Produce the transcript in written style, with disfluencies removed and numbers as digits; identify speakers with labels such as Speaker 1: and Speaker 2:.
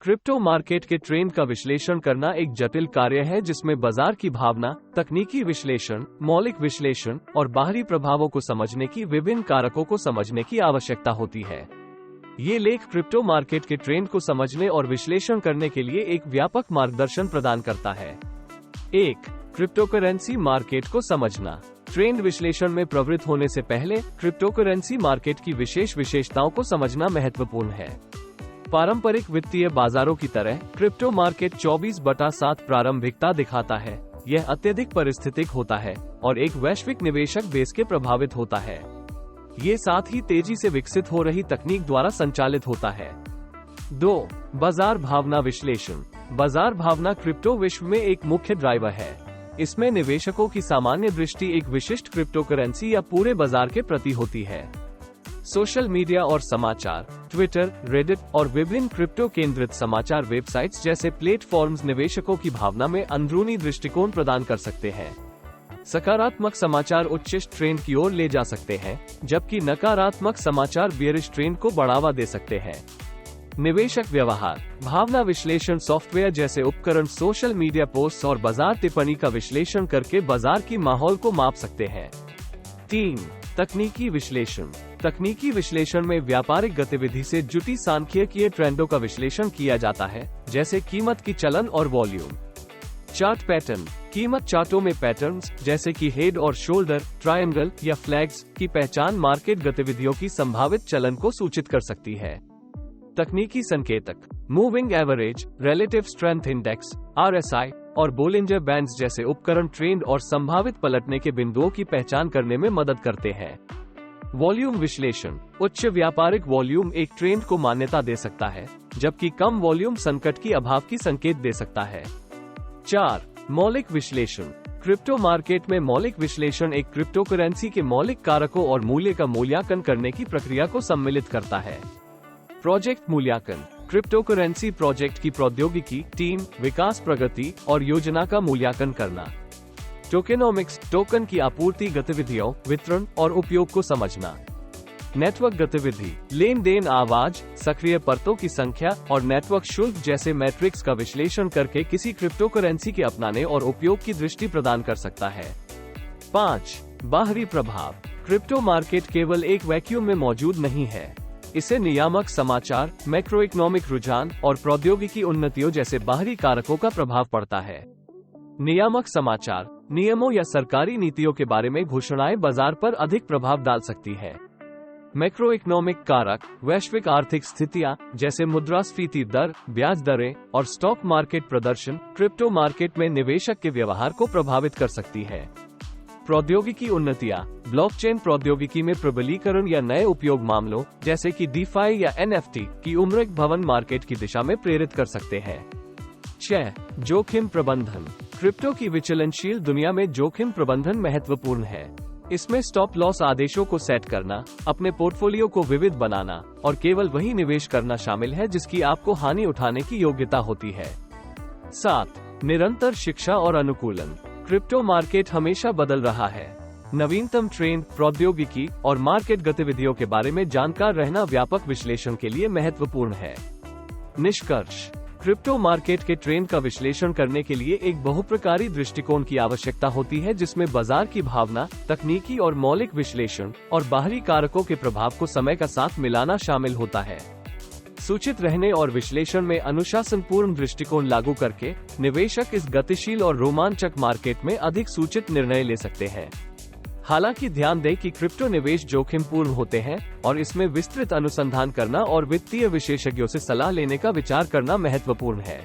Speaker 1: Crypto market के trend का विश्लेषण करना एक जटिल कार्य है जिसमें बाजार की भावना, तकनीकी विश्लेषण, मौलिक विश्लेषण और बाहरी प्रभावों को समझने की विभिन्न कारकों को समझने की आवश्यकता होती है। ये लेख क्रिप्टो मार्केट के ट्रेंड को समझने और विश्लेषण करने के लिए एक व्यापक मार्गदर्शन प्रदान करता है। 1. क्रिप्टोकरेंसी मार्केट को समझना। ट्रेंड विश्लेषण में प्रवृत्त होने से पहले क्रिप्टोकरेंसी मार्केट की विशेषताओं को समझना महत्वपूर्ण है। पारंपरिक वित्तीय बाजारों की तरह क्रिप्टो मार्केट 24/7 प्रारंभिकता दिखाता है। यह अत्यधिक परिस्थितिक होता है और एक वैश्विक निवेशक बेस के प्रभावित होता है। ये साथ ही तेजी से विकसित हो रही तकनीक द्वारा संचालित होता है। 2. बाजार भावना विश्लेषण। बाजार भावना क्रिप्टो विश्व में एक मुख्य ड्राइवर है। इसमें निवेशकों की सामान्य दृष्टि एक विशिष्ट क्रिप्टोकरेंसी या पूरे बाजार के प्रति होती है। सोशल मीडिया और समाचार, ट्विटर, रेडिट और विभिन्न क्रिप्टो केंद्रित समाचार वेबसाइट्स जैसे प्लेटफॉर्म्स निवेशकों की भावना में अंदरूनी दृष्टिकोण प्रदान कर सकते हैं। सकारात्मक समाचार उच्च ट्रेंड की ओर ले जा सकते हैं, जबकि नकारात्मक समाचार बेयरिश ट्रेंड को बढ़ावा दे सकते हैं। निवेशक व्यवहार भावना विश्लेषण सॉफ्टवेयर जैसे उपकरण सोशल मीडिया पोस्ट्स और बाजार टिप्पणी का विश्लेषण करके बाजार की माहौल को माप सकते हैं। 3. तकनीकी विश्लेषण। तकनीकी विश्लेषण में व्यापारिक गतिविधि से जुटी सांख्यिकीय ट्रेंडों का विश्लेषण किया जाता है, जैसे कीमत की चलन और वॉल्यूम। Chart pattern. कीमत चार्टों में पैटर्न्स जैसे कि हेड और शोल्डर, ट्रायंगल या फ्लैग्स की पहचान मार्केट गतिविधियों की संभावित चलन को सूचित कर सकती है। तकनीकी संकेतक moving average, relative strength index (RSI) और बोलिंजर बैंड्स जैसे उपकरण ट्रेंड और संभावित पलटने के बिंदुओं की पहचान करने में मदद करते हैं। वॉल्यूम विश्लेषण। उच्च व्यापारिक वॉल्यूम एक ट्रेंड को मान्यता दे सकता है, जबकि कम वॉल्यूम संकट की अभाव की संकेत दे सकता है। 4. मौलिक विश्लेषण। क्रिप्टो मार्केट में मौलिक विश्लेषण एक क्रिप्टोकरेंसी के मौलिक कारकों और मूल्य का मूल्यांकन करने की प्रक्रिया को सम्मिलित करता है। प्रोजेक्ट मूल्यांकन। क्रिप्टोकरेंसी प्रोजेक्ट की प्रौद्योगिकी, टीम, विकास प्रगति और योजना का मूल्यांकन करना। टोकेनोमिक्स। टोकन की आपूर्ति गतिविधियों, वितरण और उपयोग को समझना। नेटवर्क गतिविधि, लेन देन, आवाज, सक्रिय परतों की संख्या और नेटवर्क शुल्क जैसे मैट्रिक्स का विश्लेषण करके किसी क्रिप्टोकरेंसी के अपनाने और उपयोग की दृष्टि प्रदान कर सकता है। 5. बाहरी प्रभाव। क्रिप्टो मार्केट केवल एक वैक्यूम में मौजूद नहीं है। इसे नियामक समाचार, मैक्रोइकोनॉमिक रुझान और प्रौद्योगिकी उन्नतियों जैसे बाहरी कारकों का प्रभाव पड़ता है। नियामक समाचार, नियमों या सरकारी नीतियों के बारे में घोषणाएं बाजार पर अधिक प्रभाव डाल सकती है। मैक्रोइकोनॉमिक कारक, वैश्विक आर्थिक स्थितियां जैसे मुद्रास्फीति दर, ब्याज दरें और स्टॉक मार्केट प्रदर्शन क्रिप्टो मार्केट में निवेशक के व्यवहार को प्रभावित कर सकती है। प्रौद्योगिकी उन्नतियां, ब्लॉकचेन प्रौद्योगिकी में प्रबलीकरण या नए उपयोग मामलों जैसे कि DeFi या NFT की उम्र भवन मार्केट की दिशा में प्रेरित कर सकते हैं। 6. जोखिम प्रबंधन। क्रिप्टो की विचलनशील दुनिया में जोखिम प्रबंधन महत्वपूर्ण है। इसमें स्टॉप लॉस आदेशों को सेट करना, अपने पोर्टफोलियो को विविध बनाना और केवल वही निवेश करना शामिल है जिसकी आपको हानि उठाने की योग्यता होती है। 7. निरंतर शिक्षा और अनुकूलन। क्रिप्टो मार्केट हमेशा बदल रहा है। नवीनतम ट्रेंड, प्रौद्योगिकी और मार्केट गतिविधियों के बारे में जानकार रहना व्यापक विश्लेषण के लिए महत्वपूर्ण है। निष्कर्ष। क्रिप्टो मार्केट के ट्रेंड का विश्लेषण करने के लिए एक बहुप्रकारी दृष्टिकोण की आवश्यकता होती है, जिसमें बाजार की भावना, तकनीकी और मौलिक विश्लेषण और बाहरी कारकों के प्रभाव को समय का साथ मिलाना शामिल होता है। सूचित रहने और विश्लेषण में अनुशासनपूर्ण दृष्टिकोण लागू करके निवेशक इस गतिशील और रोमांचक मार्केट में अधिक सूचित निर्णय ले सकते हैं। हालांकि ध्यान दें कि क्रिप्टो निवेश जोखिमपूर्ण होते हैं और इसमें विस्तृत अनुसंधान करना और वित्तीय विशेषज्ञों से सलाह लेने का विचार करना महत्वपूर्ण है।